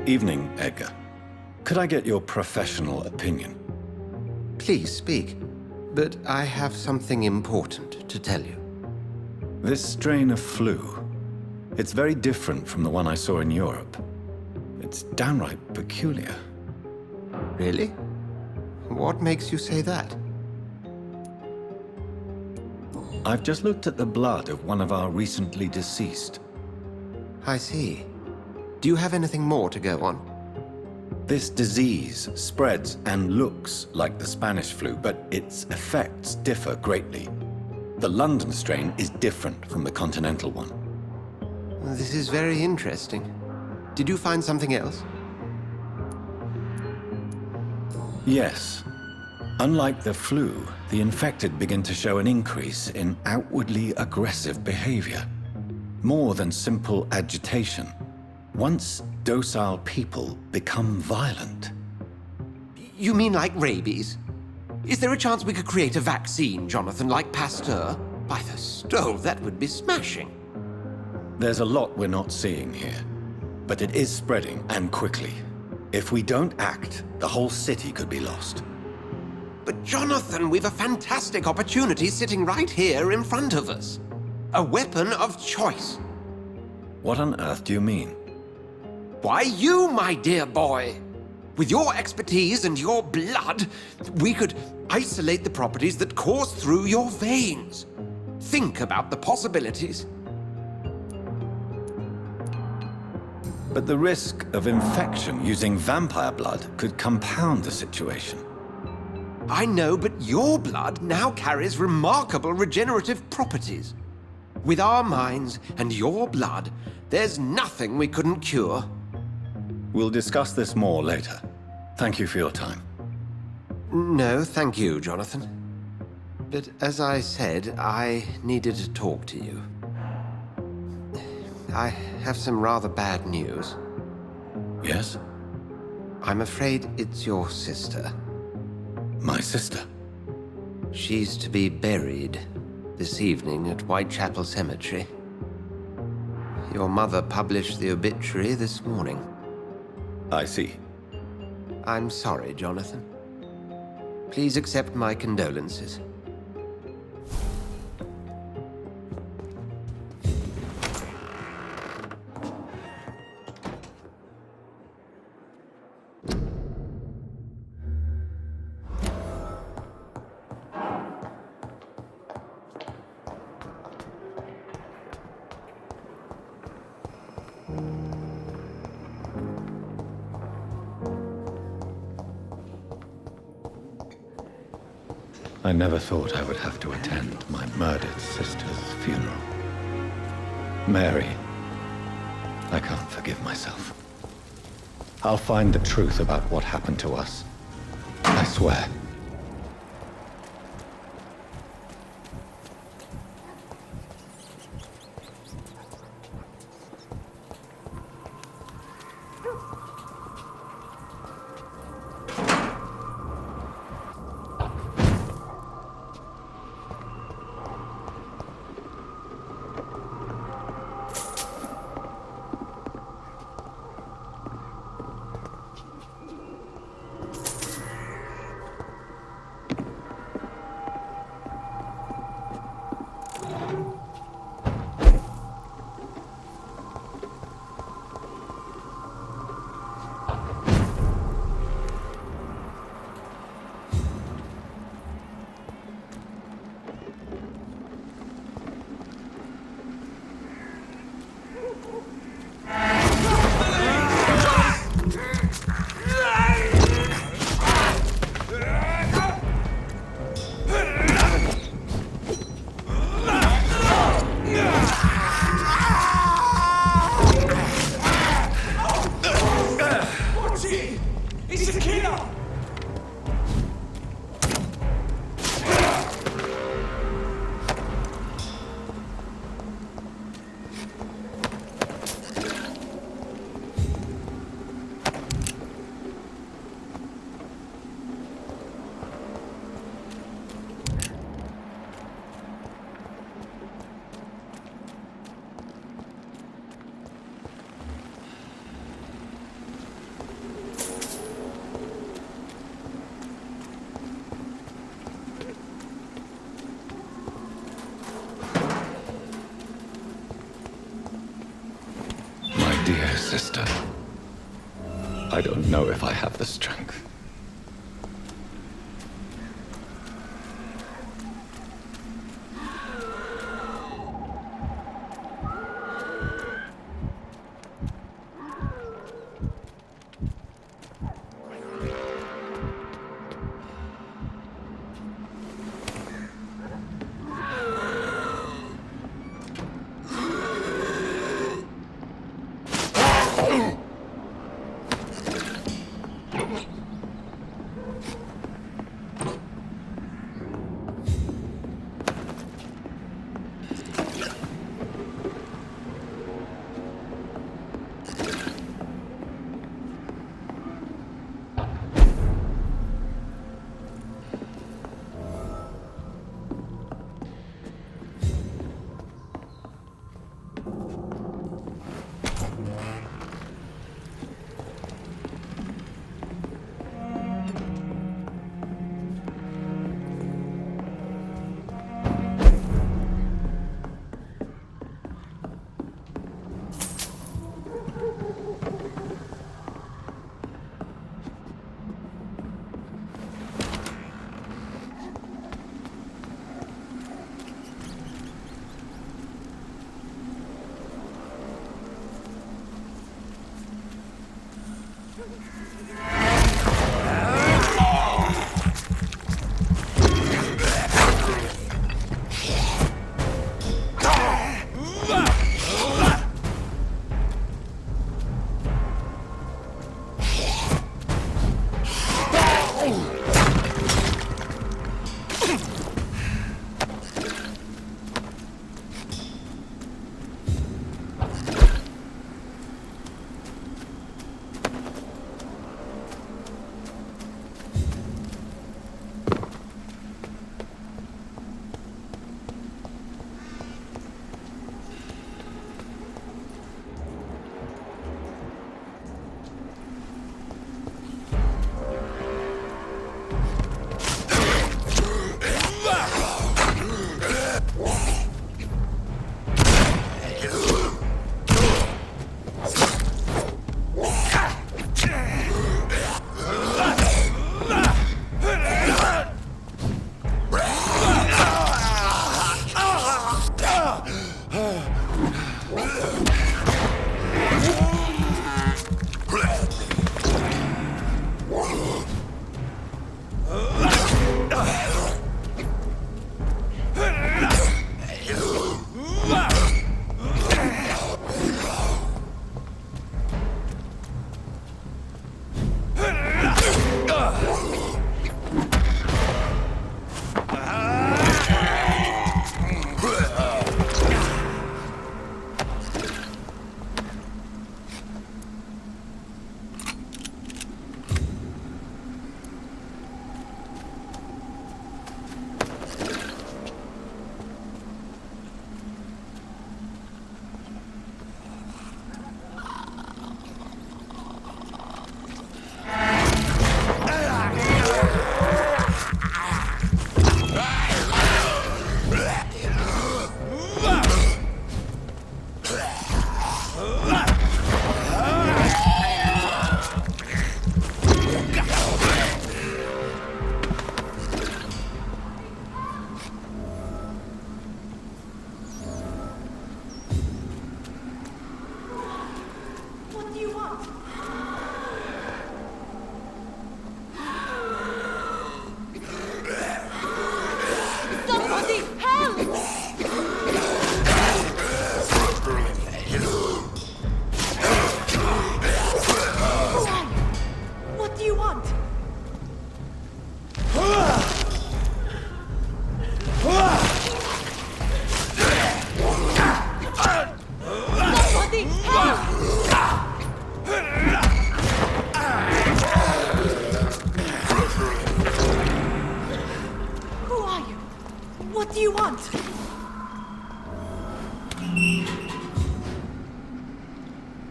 Evening, Edgar. Could I get your professional opinion? Please speak, but I have something important to tell you. This strain of flu, it's very different from the one I saw in Europe. It's downright peculiar. Really? What makes you say that? I've just looked at the blood of one of our recently deceased. I see. Do you have anything more to go on? This disease spreads and looks like the Spanish flu, but its effects differ greatly. The London strain is different from the continental one. This is very interesting. Did you find something else? Yes. Unlike the flu, the infected begin to show an increase in outwardly aggressive behavior. More than simple agitation. Once docile people become violent. You mean like rabies? Is there a chance we could create a vaccine, Jonathan, like Pasteur? By the stove, that would be smashing. There's a lot we're not seeing here, but it is spreading, and quickly. If we don't act, the whole city could be lost. But Jonathan, we've a fantastic opportunity sitting right here in front of us. A weapon of choice. What on earth do you mean? Why, you, my dear boy. With your expertise and your blood, we could isolate the properties that course through your veins. Think about the possibilities. But the risk of infection using vampire blood could compound the situation. I know, but your blood now carries remarkable regenerative properties. With our minds and your blood, there's nothing we couldn't cure. We'll discuss this more later. Thank you for your time. No, thank you, Jonathan. But as I said, I needed to talk to you. I have some rather bad news. Yes? I'm afraid it's your sister. My sister? She's to be buried this evening at Whitechapel Cemetery. Your mother published the obituary this morning. I see. I'm sorry, Jonathan. Please accept my condolences. I never thought I would have to attend my murdered sister's funeral. Mary, I can't forgive myself. I'll find the truth about what happened to us. I swear. Dear sister, I don't know if I have the strength.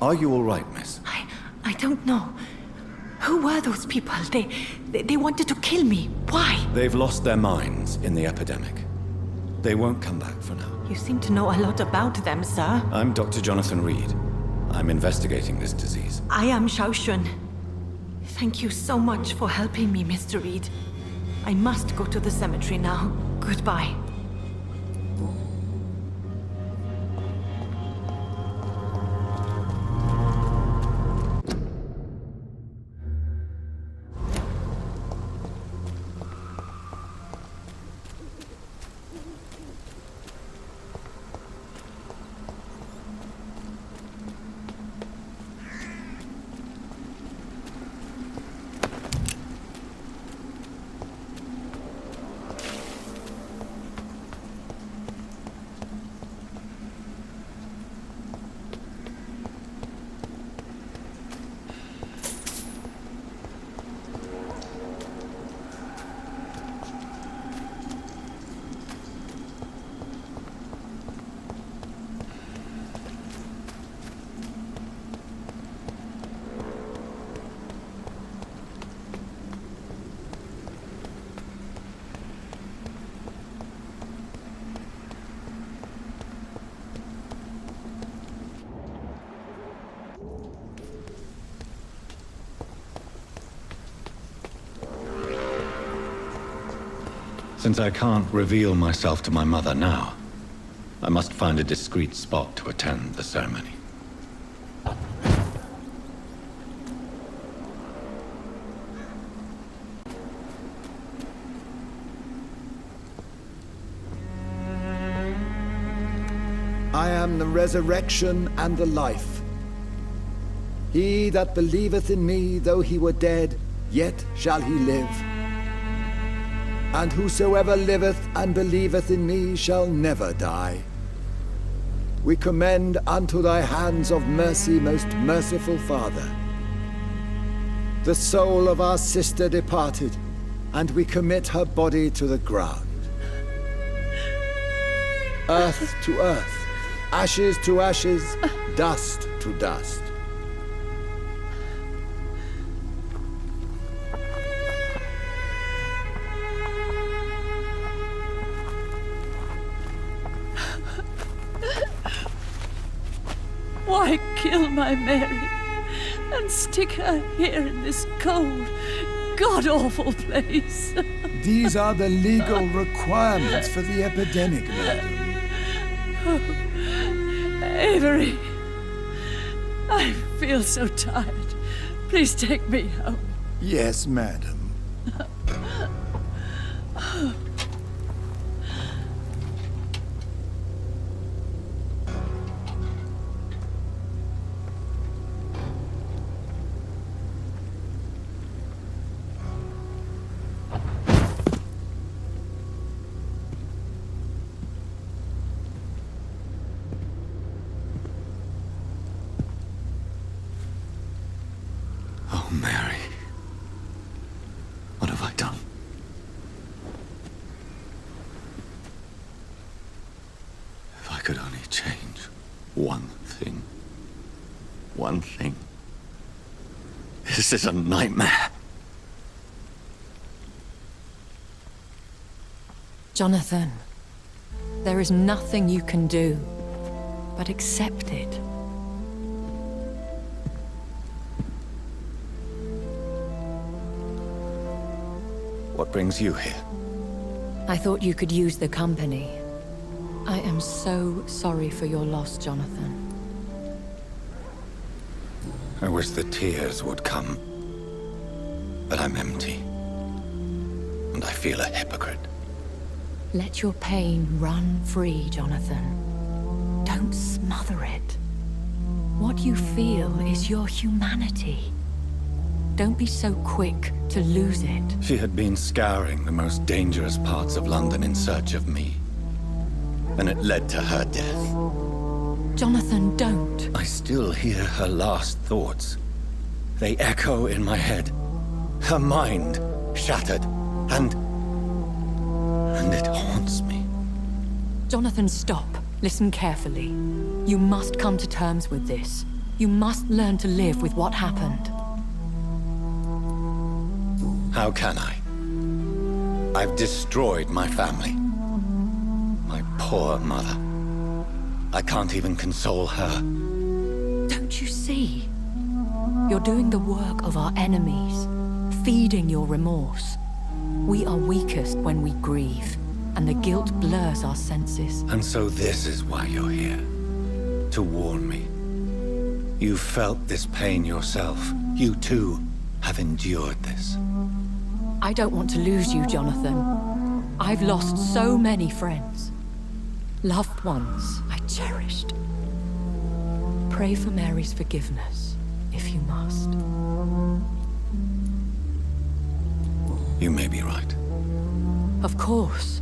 Are you all right, miss? I don't know. Who were those people? They wanted to kill me. Why? They've lost their minds in the epidemic. They won't come back for now. You seem to know a lot about them, sir. I'm Dr. Jonathan Reed. I'm investigating this disease. I am Xiaoxun. Thank you so much for helping me, Mr. Reed. I must go to the cemetery now. Goodbye. Since I can't reveal myself to my mother now, I must find a discreet spot to attend the ceremony. I am the resurrection and the life. He that believeth in me, though he were dead, yet shall he live. And whosoever liveth and believeth in me shall never die. We commend unto thy hands of mercy, most merciful Father, the soul of our sister departed, and we commit her body to the ground. Earth to earth, ashes to ashes, dust to dust. Why kill my Mary and stick her here in this cold, god-awful place? These are the legal requirements for the epidemic, madam. Avery, I feel so tired. Please take me home. Yes, madam. Oh, Mary. What have I done? If I could only change one thing. One thing. This is a nightmare. Jonathan, there is nothing you can do but accept it. What brings you here? I thought you could use the company. I am so sorry for your loss, Jonathan. I wish the tears would come. But I'm empty. And I feel a hypocrite. Let your pain run free, Jonathan. Don't smother it. What you feel is your humanity. Don't be so quick to lose it. She had been scouring the most dangerous parts of London in search of me. And it led to her death. Jonathan, don't. I still hear her last thoughts. They echo in my head. Her mind shattered, and it haunts me. Jonathan, stop. Listen carefully. You must come to terms with this. You must learn to live with what happened. How can I? I've destroyed my family. My poor mother. I can't even console her. Don't Don't you see? You're doing the work of our enemies, feeding your remorse. We are weakest when we grieve, and the guilt blurs our senses. And so this is why you're here. To warn me. You've felt this pain yourself. You too have endured this. I don't want to lose you, Jonathan. I've lost so many friends. Loved ones I cherished. Pray for Mary's forgiveness, if you must. You may be right. Of course.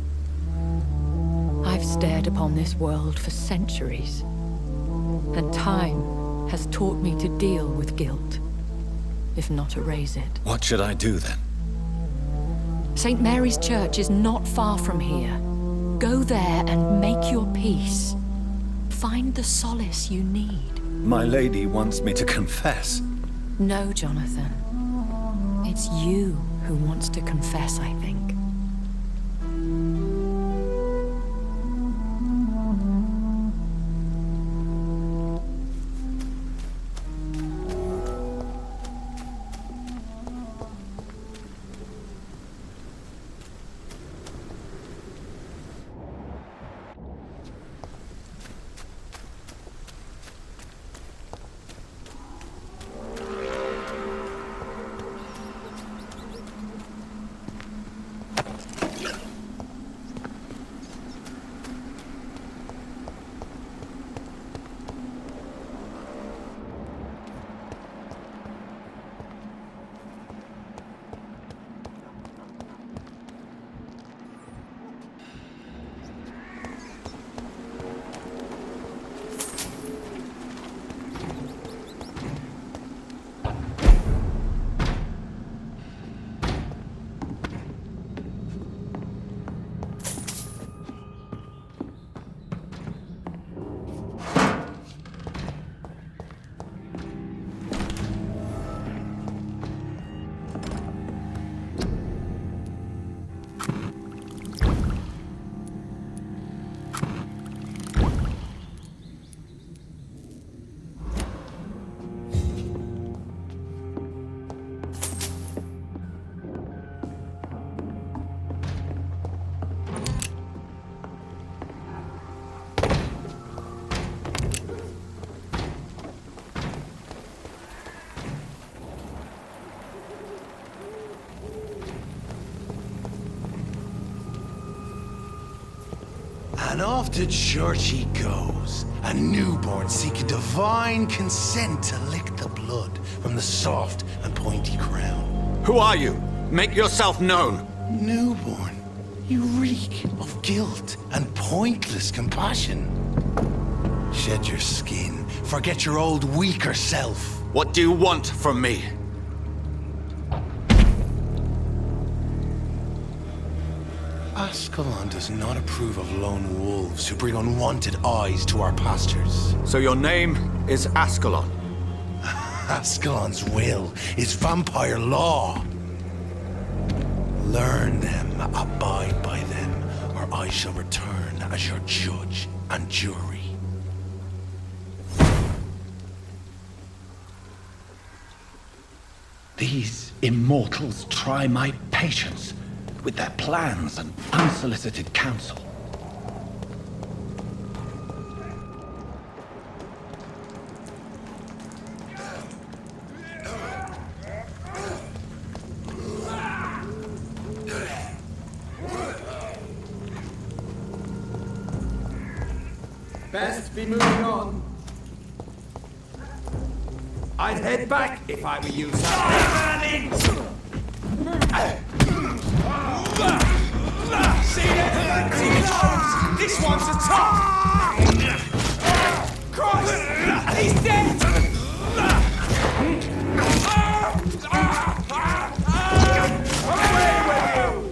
I've stared upon this world for centuries, and time has taught me to deal with guilt, if not erase it. What should I do then? St. Mary's Church is not far from here. Go there and make your peace. Find the solace you need. My lady wants me to confess. No, Jonathan. It's you who wants to confess, I think. And off to church he goes, a newborn seeking divine consent to lick the blood from the soft and pointy crown. Who are you? Make yourself known. Newborn, you reek of guilt and pointless compassion. Shed your skin, forget your old weaker self. What do you want from me? Ascalon does not approve of lone wolves who bring unwanted eyes to our pastures. So your name is Ascalon? Ascalon's will is vampire law. Learn them, abide by them, or I shall return as your judge and jury. These immortals try my patience with their plans and unsolicited counsel. Best be moving on. I'd head back if I were you, son. See that? This one's a top! Christ! He's dead! Away with you!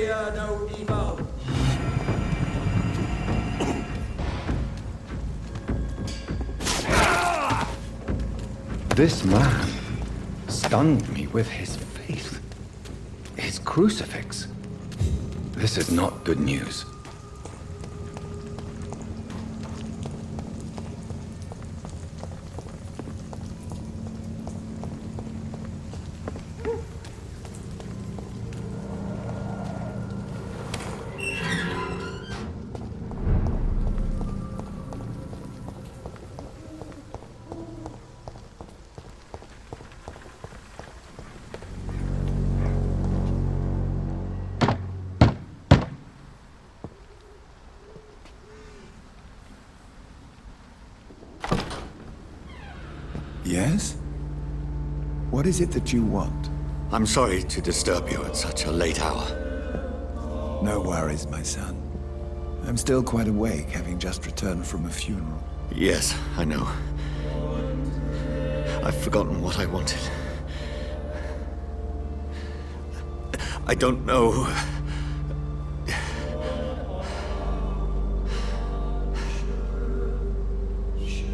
fear no evil. This man stunned me with his faith. His crucifix. This is not good news. Yes? What is it that you want? I'm sorry to disturb you at such a late hour. No worries, my son. I'm still quite awake, having just returned from a funeral. Yes, I know. I've forgotten what I wanted. I don't know.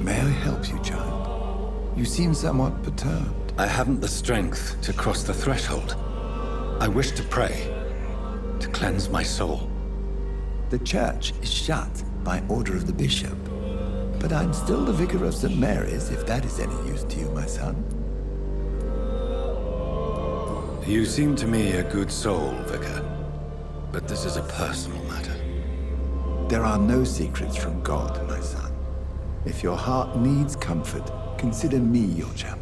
May I help you, child? You seem somewhat perturbed. I haven't the strength to cross the threshold. I wish to pray, to cleanse my soul. The church is shut by order of the bishop. But I'm still the vicar of St. Mary's, if that is any use to you, my son. You seem to me a good soul, Vicar. But this is a personal matter. There are no secrets from God, my son. If your heart needs comfort, consider me your chapel.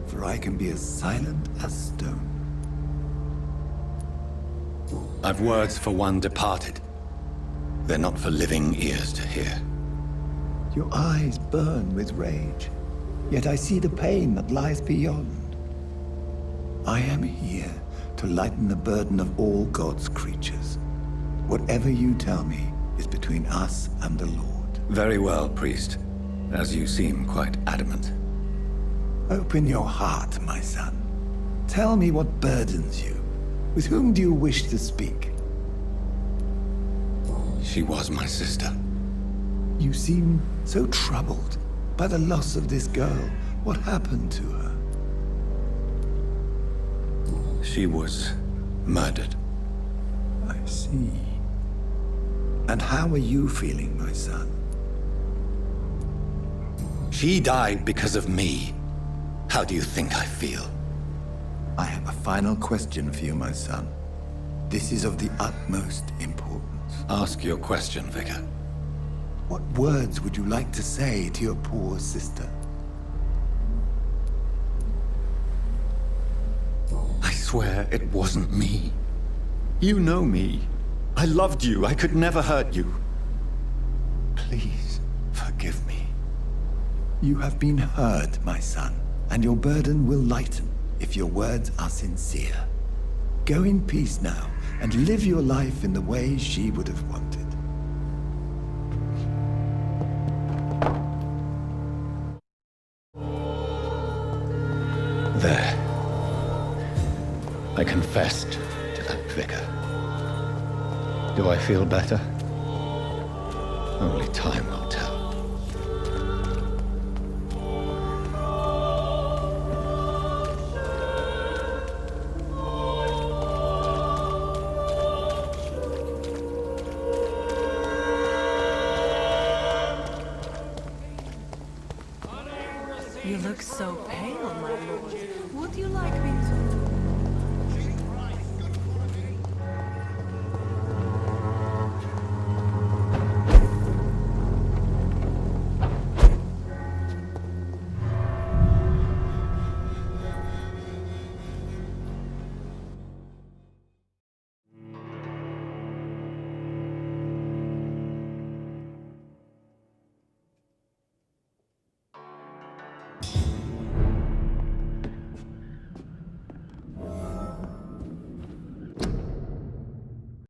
For I can be as silent as stone. I've words for one departed. They're not for living ears to hear. Your eyes burn with rage, yet I see the pain that lies beyond. I am here to lighten the burden of all God's creatures. Whatever you tell me is between us and the Lord. Very well, priest. As you seem quite adamant. Open your heart, my son. Tell me what burdens you. With whom do you wish to speak? She was my sister. You seem so troubled by the loss of this girl. What happened to her? She was murdered. I see. And how are you feeling, my son? She died because of me. How do you think I feel? I have a final question for you, my son. This is of the utmost importance. Ask your question, Vicar. What words would you like to say to your poor sister? I swear it wasn't me. You know me. I loved you. I could never hurt you. Please, forgive me. You have been heard, my son, and your burden will lighten if your words are sincere. Go in peace now, and live your life in the way she would have wanted. There. I confessed to that vicar. Do I feel better? Only time will tell. You look so pale, my lord. Would you like me to...